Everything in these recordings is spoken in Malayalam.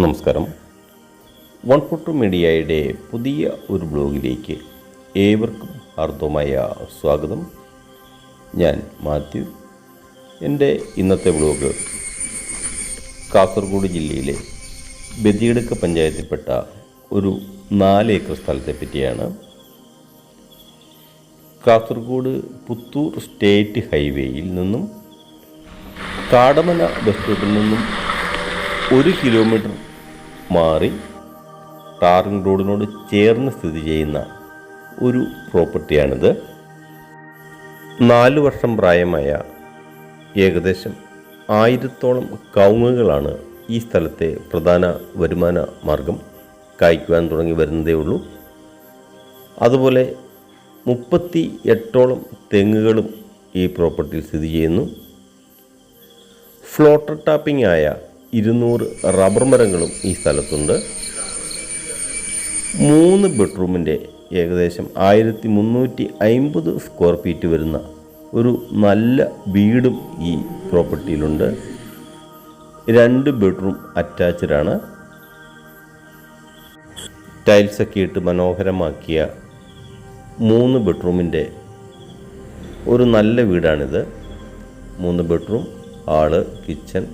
നമസ്കാരം. 142 മീഡിയയുടെ പുതിയ ഒരു ബ്ലോഗിലേക്ക് ഏവർക്കും ഹാർദവമായ സ്വാഗതം. ഞാൻ മാത്യു. എൻ്റെ ഇന്നത്തെ ബ്ലോഗ് കാസർഗോഡ് ജില്ലയിലെ ബദിയടുക്ക പഞ്ചായത്തിൽപ്പെട്ട ഒരു 4 ഏക്കർ സ്ഥലത്തെ പറ്റിയാണ്. കാസർഗോഡ് പുത്തൂർ സ്റ്റേറ്റ് ഹൈവേയിൽ നിന്നും കാടമന ബസ് സ്റ്റോപ്പിൽ നിന്നും 1 കിലോമീറ്റർ മാറി ടാറിംഗ് റോഡിനോട് ചേർന്ന് സ്ഥിതി ചെയ്യുന്ന ഒരു പ്രോപ്പർട്ടിയാണിത്. 4 വർഷം പ്രായമായ ഏകദേശം 1000-ഓളം കവുങ്ങുകളാണ് ഈ സ്ഥലത്തെ പ്രധാന വരുമാന മാർഗം. കായ്ക്കുവാൻ തുടങ്ങി വരുന്നതേ ഉള്ളൂ. അതുപോലെ 38-ഓളം തെങ്ങുകളും ഈ പ്രോപ്പർട്ടിയിൽ സ്ഥിതി ചെയ്യുന്നു. ഫ്ലോട്ടർ ടാപ്പിംഗ് ആയ 200 റബ്ബർ മരങ്ങളും ഈ സ്ഥലത്തുണ്ട്. 3 ബെഡ്റൂമിൻ്റെ ഏകദേശം 1350 സ്ക്വയർ ഫീറ്റ് വരുന്ന ഒരു നല്ല വീടും ഈ പ്രോപ്പർട്ടിയിലുണ്ട്. 2 ബെഡ്റൂം അറ്റാച്ച്ഡാണ്. ടൈൽസൊക്കെ ഇട്ട് മനോഹരമാക്കിയ 3 ബെഡ്റൂമിൻ്റെ ഒരു നല്ല വീടാണിത്. 3 bedroom, hall, kitchen,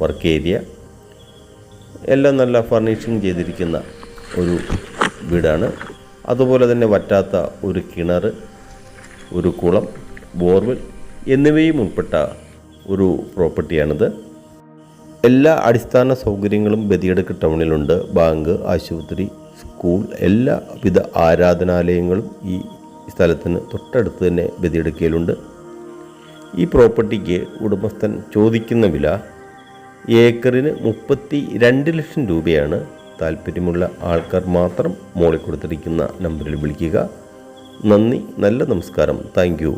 work area എല്ലാം നല്ല ഫർണിഷിങ് ചെയ്തിരിക്കുന്ന ഒരു വീടാണ്. അതുപോലെ തന്നെ വറ്റാത്ത ഒരു കിണർ, ഒരു കുളം, ബോർവെൽ എന്നിവയും ഉൾപ്പെട്ട ഒരു പ്രോപ്പർട്ടിയാണിത്. എല്ലാ അടിസ്ഥാന സൗകര്യങ്ങളും ബദിയടുക്ക ടൗണിലുണ്ട്. ബാങ്ക്, ആശുപത്രി, സ്കൂൾ, എല്ലാവിധ ആരാധനാലയങ്ങളും ഈ സ്ഥലത്തിന് തൊട്ടടുത്ത് തന്നെ ബദിയടുക്കയിലുണ്ട്. ഈ പ്രോപ്പർട്ടിക്ക് ഉടമസ്ഥൻ ചോദിക്കുന്ന വില ഏക്കറിന് 32 ലക്ഷം രൂപയാണ്. താല്പര്യമുള്ള ആൾക്കാർ മാത്രം മോളിൽ കൊടുത്തിരിക്കുന്ന നമ്പറിൽ വിളിക്കുക. നന്ദി, നല്ല നമസ്കാരം. Thank you.